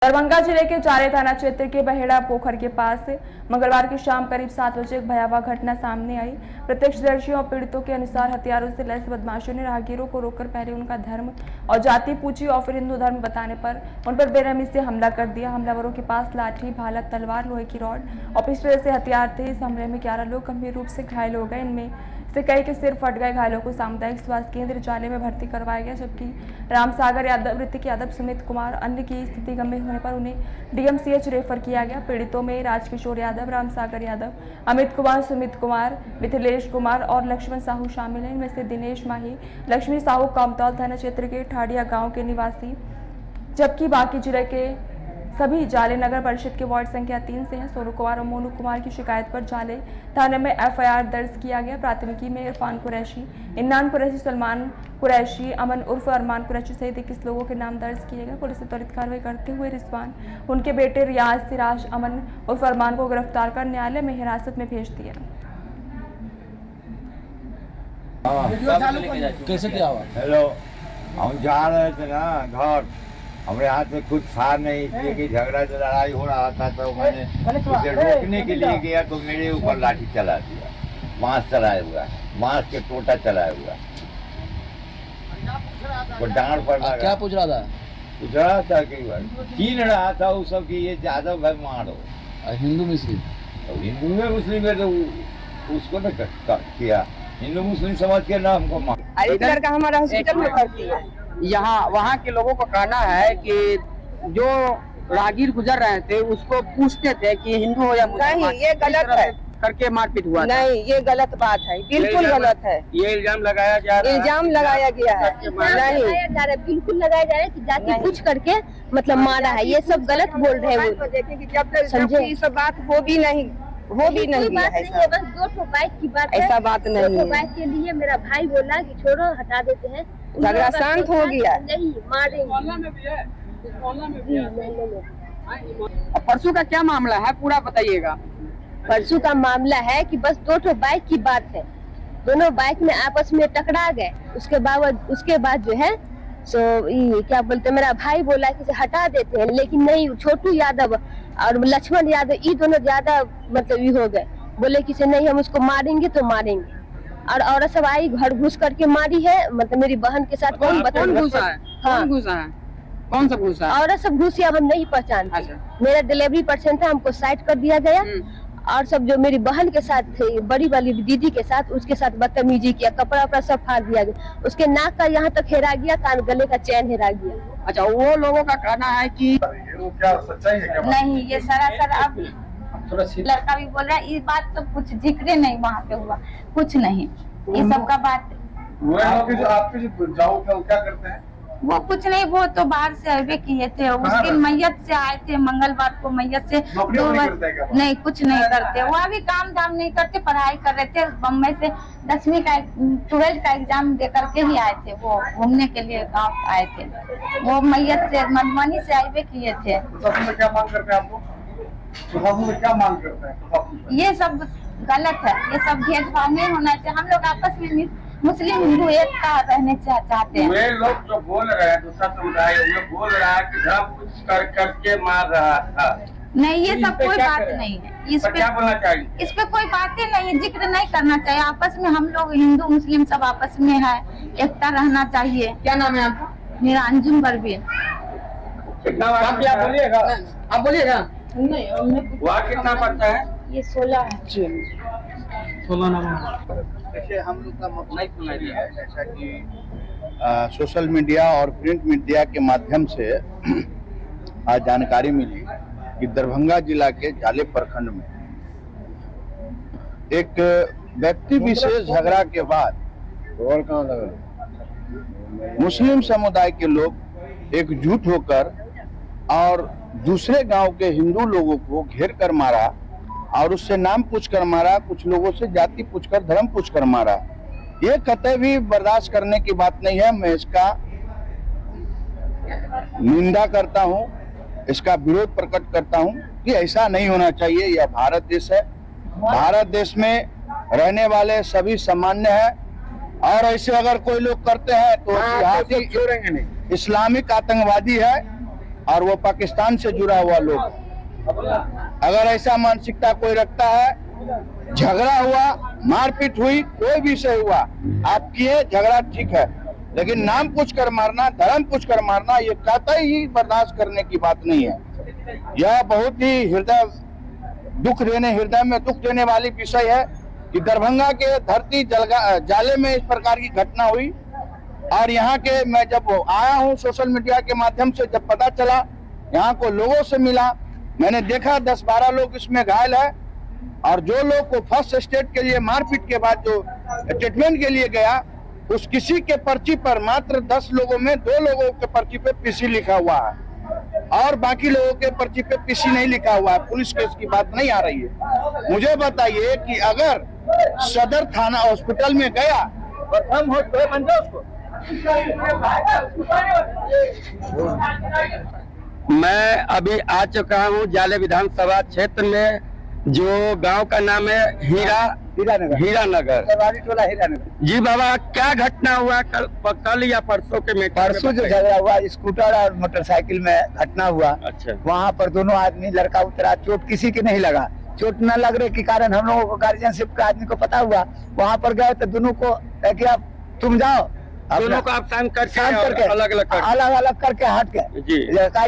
दरभंगा जिले के चारे थाना क्षेत्र के बहेड़ा पोखर के पास मंगलवार की शाम करीब 7 बजे एक भयावह घटना सामने आई। प्रत्यक्षदर्शियों और पीड़ितों के अनुसार हथियारों से लैस बदमाशों ने राहगीरों को रोककर पहले उनका धर्म और जाति पूछी और फिर हिंदू धर्म बताने पर उन पर बेरहमी से हमला कर दिया। हमलावरों के पास लाठी, भाला, तलवार, लोहे की रॉड और पिस्टल जैसे हथियार थे। इस हमले में 11 लोग गंभीर रूप से घायल हो गए। इनमें से कई के सिर फट गए। घायलों को सामुदायिक स्वास्थ्य केंद्र जाले में भर्ती करवाया गया, जबकि रामसागर यादव, ऋतिक यादव, सुमित कुमार अन्य की स्थिति गंभीर होने पर उन्हें डीएमसीएच रेफर किया गया। पीड़ितों में राजकिशोर यादव, रामसागर यादव, अमित कुमार, सुमित कुमार, मिथिलेश कुमार और लक्ष्मण साहू शामिल हैं। इनमें से दिनेश माही, लक्ष्मी साहू कामतौल थाना क्षेत्र के ठाडिया गांव के निवासी, जबकि बाकी जिले के सभी जाले नगर परिषद के वार्ड संख्या 3 से हैं। सोनू कुमार और मोनू कुमार की शिकायत पर जाले थाने में एफआईआर दर्ज किया गया। प्राथमिकी में इरफान कुरैशी, इन्नान कुरैशी, सलमान कुरैशी, अमन उर्फ अरमान कुरैशी सहित 21 लोगों के नाम दर्ज किए गए। पुलिस ने त्वरित कार्रवाई करते हुए रिजवान, उनके बेटे रियाज, सिराज, अमन उर्फ अरमान को गिरफ्तार कर न्यायालय में हिरासत में भेज दिया। कैसे क्या हुआ? हेलो, हम जा रहे थे ना घर, हमारे हाथ में कुछ था नहीं, इसलिए कि झगड़ा से लड़ाई हो रहा था, तो मैंने उसे रोकने के लिए गया तो मेरे ऊपर लाठी चला दिया, बांस चलाया हुआ, बांस के टोटा चलाया हुआ, वो डांड पर लगा। क्या पूछ रहा था? पूछ रहा था कि छीन रहा था वो सब कि ये यादव भाई मारो। हिंदू मुस्लिम? तो हिंदू में मुस्लिम है तो उसको न किया, हिंदू मुस्लिम समझ के ना हमको मार। इधर का हमारा हॉस्पिटल में भर्ती है। यहाँ वहाँ के लोगों का कहना है कि जो राहगीर गुजर रहे थे उसको पूछते थे कि हिंदू हो या मुसलमान। नहीं, ये गलत है करके मारपीट हुआ। नहीं, ये गलत बात है, बिल्कुल गलत है। ये इल्जाम लगाया जा रहा है। इल्जाम लगाया गया है। नहीं, बिल्कुल लगाया जा रहा है कि जाति पूछ करके मतलब मारा है। ये सब गलत बोल रहे हैं। जब तक ये सब बात हो भी नहीं है, बस 2 बाइक की बात है। ऐसा बात नहीं 2 बाइक के लिए मेरा भाई बोला कि छोड़ो, हटा देते हैं। झगड़ा शांत हो गया। नहीं मारेंगे। परसों का क्या मामला है पूरा बताइएगा। परसों का मामला है कि बस 2 बाइक की बात है। दोनों बाइक में आपस में टकरा गए। उसके बाद जो है सो क्या बोलते, मेरा भाई बोला कि हटा देते हैं, लेकिन नहीं, छोटू यादव और लक्ष्मण यादव ये दोनों ज्यादा मतलब ये हो गए। बोले कि नहीं, हम उसको मारेंगे तो मारेंगे। और औरत सब आई, घर घुस करके मारी है। मतलब मेरी बहन के साथ कौन घुसा है? हाँ, घुसा है? कौन सा घुसा है? औरत सब घुसी, हम नहीं पहचानते। अच्छा। मेरा डिलीवरी पर्सन था, हमको साइड कर दिया गया। और सब जो मेरी बहन के साथ थे, बड़ी वाली दीदी के साथ, उसके साथ बदतमीजी किया, कपड़ा वपड़ा सब फाड़ दिया गया। उसके नाक का यहाँ तक हेरा गया, कान गले का चैन हेरा गया। अच्छा, वो लोगों का कहना है कि वो क्या सच्चाई है क्या? नहीं, ये सरासर अब लड़का भी बोल रहा है। इस बात तो कुछ जिक्र नहीं वहाँ पे हुआ, कुछ नहीं, ये सब का बात। आपके जो जाओ क्या करते हैं? वो कुछ नहीं, वो तो बाहर से आए किए थे। उसकी मैयत से आए थे मंगलवार को। मैयत से नहीं, कुछ नहीं करते। वो अभी काम धाम नहीं करते, पढ़ाई कर रहे थे। बम्बई से 10वीं का 12th का एग्जाम दे करके ही आए थे। वो घूमने के लिए गाँव आए थे। वो मैयत से मधुबनी से आए किए थे। क्या मांग करते हैं आप लोग? क्या मांग करते हैं? ये सब गलत है। ये सब भेदभाव नहीं होना चाहिए। हम लोग आपस में मुस्लिम हिंदू एकता रहने चाहते हैं। वे लोग जो बोल रहे हैं, दूसरा समुदाय बोल रहा है कि सब कुछ करके मार रहा था। नहीं, ये सब कोई बात नहीं है। इस पे क्या बोलना चाहिए? इस पे कोई बातें नहीं, जिक्र नहीं करना चाहिए। आपस में हम लोग हिंदू मुस्लिम सब आपस में है, एकता रहना चाहिए। क्या नाम है आपका? मेरा अंजुम परवीन। बोलिएगा, आप बोलिएगा। वहाँ कितना पड़ता है? ये 16 है। 16 नाम। देखिए, हम लोग का मसला सुना दिया है, जैसा कि सोशल मीडिया और प्रिंट मीडिया के माध्यम से आज जानकारी मिली कि दरभंगा जिला के जाले प्रखंड में एक व्यक्ति विशेष झगड़ा के बाद मुस्लिम समुदाय के लोग एकजुट होकर और दूसरे गांव के हिंदू लोगों को घेर कर मारा और उससे नाम पूछकर मारा, कुछ लोगों से जाति पूछकर, धर्म पूछकर मारा। ये कतई भी बर्दाश्त करने की बात नहीं है। मैं इसका निंदा करता हूं, इसका विरोध प्रकट करता हूं कि ऐसा नहीं होना चाहिए। यह भारत देश है, भारत देश में रहने वाले सभी सामान्य हैं और ऐसे अगर कोई लोग करते हैं तो छोड़ेंगे नहीं। इस्लामिक आतंकवादी है और वो पाकिस्तान से जुड़ा हुआ लोग है। अगर ऐसा मानसिकता कोई रखता है, झगड़ा हुआ, मारपीट हुई, कोई भी विषय हुआ, आप किए, झगड़ा ठीक है, लेकिन नाम पूछ कर मारना, धर्म पूछ कर मारना, ये कतई ही बर्दाश्त करने की बात नहीं है। यह बहुत ही हृदय में दुख देने वाली विषय है कि दरभंगा के धरती जाले में इस प्रकार की घटना हुई। और यहाँ के मैं जब आया हूँ सोशल मीडिया के माध्यम से, जब पता चला, यहाँ को लोगों से मिला, मैंने देखा 10-12 लोग इसमें घायल है। और जो लोग को फर्स्ट स्टेट के लिए मारपीट के बाद जो ट्रीटमेंट के लिए गया, उस किसी के पर्ची पर मात्र 10 लोगों में 2 लोगों के पर्ची पे पीसी लिखा हुआ है और बाकी लोगों के पर्ची पे पीसी नहीं लिखा हुआ है। पुलिस केस की बात नहीं आ रही है। मुझे बताइए कि अगर सदर थाना हॉस्पिटल में गया, प्रथम हो तो बन जाओ उसको। मैं अभी आ चुका हूँ जाले विधानसभा क्षेत्र में, जो गांव का नाम है हीरानगर। जी बाबा, क्या घटना हुआ कल या परसों के में? परसों जो झगड़ा हुआ स्कूटर और मोटरसाइकिल में घटना हुआ। अच्छा। वहाँ पर दोनों आदमी, लड़का उतरा, चोट किसी की नहीं लगा। चोट न लगने के कारण हम लोगों को गार्जियनशिप का आदमी को पता हुआ, वहाँ पर गए तो दोनों को कि अब तुम जाओ, दोनों को आप शांत करके अलग अलग करके हट के जी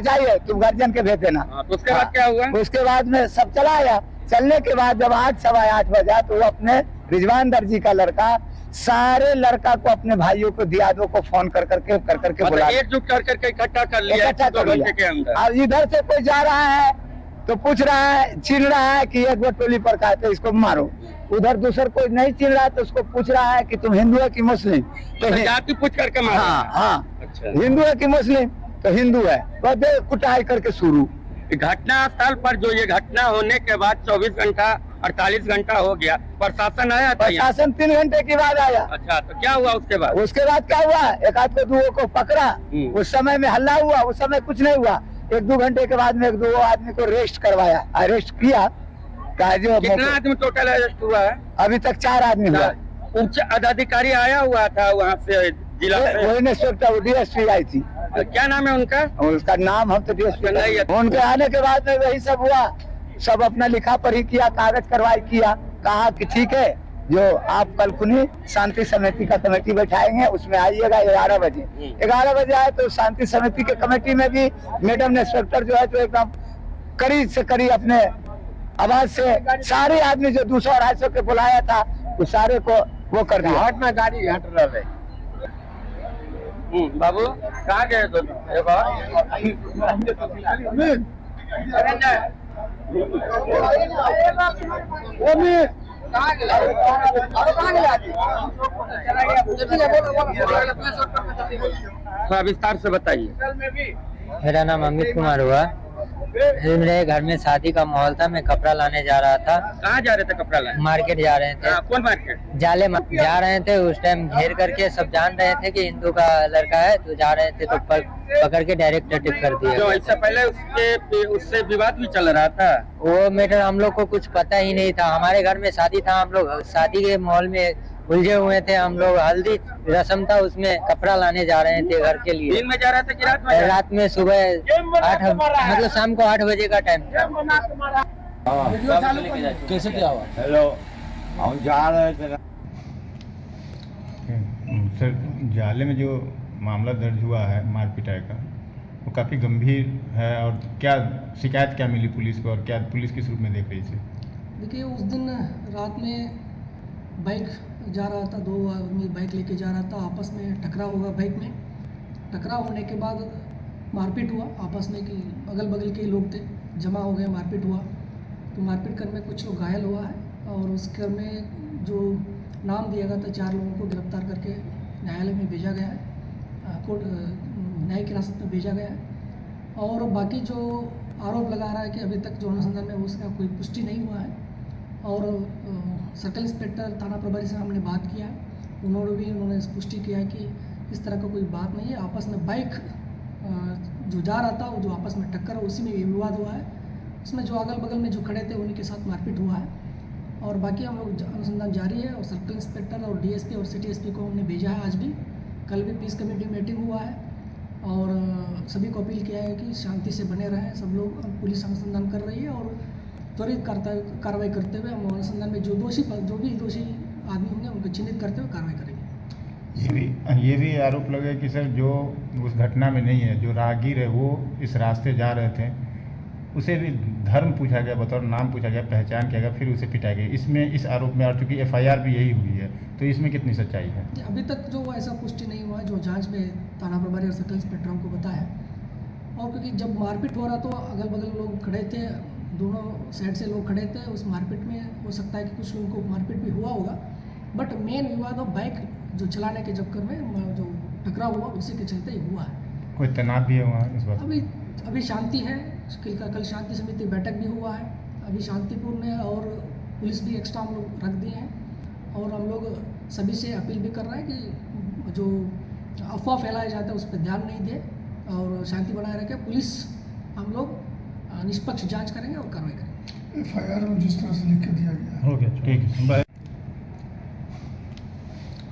जाइए, तुम गार्जियन के भेज देना। तो उसके बाद क्या हुआ? उसके बाद में सब चला आया। चलने के बाद जब 8-8:15 बजा तो वो अपने रिजवान दर्जी का लड़का सारे लड़का को, अपने भाइयों को, दियादों को फोन कर करके बुला, एकजुट करके इकट्ठा कर लिया के अंदर। अब इधर से कोई जा रहा है तो पूछ रहा है, छीन रहा है कि एक वो टोली पर का है तो इसको मारो। उधर दूसर कोई नहीं छीन रहा है तो उसको पूछ रहा है कि तुम हिंदू है कि मुस्लिम, तो जाति पूछ करके मारो। हाँ, अच्छा। हिंदू है कि मुस्लिम, तो हिंदू है, तो दे कुटाई करके शुरू। घटना स्थल पर जो ये घटना होने के बाद 24 घंटा 48 घंटा हो गया, प्रशासन आया था? प्रशासन 3 घंटे के बाद आया। अच्छा, तो क्या हुआ उसके बाद? उसके बाद क्या हुआ, एक आध को 2 को पकड़ा, उस समय में हल्ला हुआ, उस समय कुछ नहीं हुआ। 1-2 घंटे के बाद में 1-2 आदमी को अरेस्ट करवाया, अरेस्ट किया। जो कितना आदमी टोटल अरेस्ट हुआ है? अभी तक 4 आदमी हुआ। उच्च अधिकारी आया हुआ था वहाँ से जिला से? वही इंस्पेक्टर DSP आई थी। क्या नाम है उनका? उसका नाम हम तो DSP नहीं है। उनके आने के बाद में वही सब हुआ, सब अपना लिखा पढ़ी किया, कागज कार्रवाई किया, कहा कि ठीक है, जो आप कल खुनी शांति समिति का कमेटी बैठाएंगे, उसमें आइएगा 11 बजे। 11 बजे आए तो शांति समिति के कमेटी में भी मैडम इंस्पेक्टर जो है तो एकदम कड़ी से कड़ी अपने आवाज से सारे आदमी जो 200-250 के बुलाया था, वो सारे को वो कर दिया। हट में गाड़ी हट रहा है। बाबू कहाँ गए तुम? थोड़ा विस्तार से बताइए। मेरा नाम अमित कुमार हुआ। मेरे घर में शादी का माहौल था, मैं कपड़ा लाने जा रहा था। कहाँ जा रहे थे कपड़ा लाने? मार्केट जा रहे थे। कौन मार्केट? जाले जा रहे थे। उस टाइम घेर करके सब जान रहे थे कि हिंदू का लड़का है, तो जा रहे थे तो पकड़ के डायरेक्ट अटैक कर दिया। तो इससे पहले उससे विवाद भी चल रहा था? वो मैटर हम लोग को कुछ पता ही नहीं था। हमारे घर में शादी था, हम लोग शादी के माहौल में उलझे हुए थे। हम लोग हल्दी रस्म था, उसमें कपड़ा लाने जा रहे थे घर के लिए। दिन में जा रहे थे कि रात में? रात में सुबह 8 मतलब शाम को 8 बजे का टाइम था। कैसे क्या हुआ? हेलो, हम जा रहे थे सर, जाले में जो मामला दर्ज हुआ है मारपीटाई का, वो काफ़ी गंभीर है। और क्या शिकायत क्या मिली पुलिस को, और क्या पुलिस किस रूप में देख रही थी? देखिए, उस दिन रात में बाइक जा रहा था, 2 आदमी बाइक लेके जा रहा था, आपस में टकराव हुआ। बाइक में टकराव होने के बाद मारपीट हुआ आपस में, कि अगल बगल के लोग थे, जमा हो गए, मारपीट हुआ। तो मारपीट करने में कुछ लोग घायल हुआ है, और उस क्रम में जो नाम दिया गया था 4 लोगों को गिरफ्तार करके न्यायालय में भेजा गया है, कोर्ट न्यायिक हिरासत में भेजा गया है। और बाकी जो आरोप लगा रहा है कि अभी तक जो अनुसंधान में उसका कोई पुष्टि नहीं हुआ है। और सर्कल इंस्पेक्टर थाना प्रभारी से हमने बात किया, उन्होंने पुष्टि किया है कि इस तरह का कोई बात नहीं है। आपस में बाइक जो जा रहा था, वो जो आपस में टक्कर है, उसी में ये विवाद हुआ है। उसमें जो अगल बगल में जो खड़े थे उन्हीं के साथ मारपीट हुआ है। और बाकी हम लोग अनुसंधान जारी है, और सर्कल इंस्पेक्टर और DSP और सिटी SP को हमने भेजा है। आज भी, कल भी पीस कमेटी मीटिंग हुआ है, और सभी को अपील किया है कि शांति से बने रहें सब लोग। पुलिस अनुसंधान कर रही है और त्वरित कार्रवाई करते हुए हम अनुसंधान में जो भी दोषी आदमी होंगे उनको चिन्हित करते हुए कार्रवाई करेंगे। ये भी आरोप लगे कि सर जो उस घटना में नहीं है, जो राहगीर है वो इस रास्ते जा रहे थे, उसे भी धर्म पूछा गया, बतौर नाम पूछा गया, पहचान किया गया, फिर उसे पिटाई गई। इसमें इस आरोप में, और चूँकि FIR भी यही हुई है, तो इसमें कितनी सच्चाई है? अभी तक जो ऐसा पुष्टि नहीं हुआ, जो जांच में थाना प्रभारी और सर्कल इंस्पेक्टर हमको बताया। और क्योंकि जब मारपीट हो रहा तो अगल बगल लोग खड़े थे, दोनों साइड से लोग खड़े थे, उस मारपीट में हो सकता है कि कुछ लोगों को मारपीट भी हुआ होगा। बट मेन विवाद और बाइक जो चलाने के चक्कर में जो टकराव हुआ उसी के चलते ही हुआ है। कोई तनाव भी है वहाँ इस बात? अभी शांति है। कल शांति समिति बैठक भी हुआ है, अभी शांतिपूर्ण है और पुलिस भी एक्स्ट्रा हम लोग रख दिए हैं। और हम लोग सभी से अपील भी कर रहे हैं कि जो अफवाह फैलाया जाता है उस पर ध्यान नहीं दे और शांति बनाए रखें। पुलिस हम लोग निष्पक्ष जांच करेंगे और कार्रवाई करेंगे। FIR में जिस तरह से लिख के दिया गया है। ओके, ठीक है।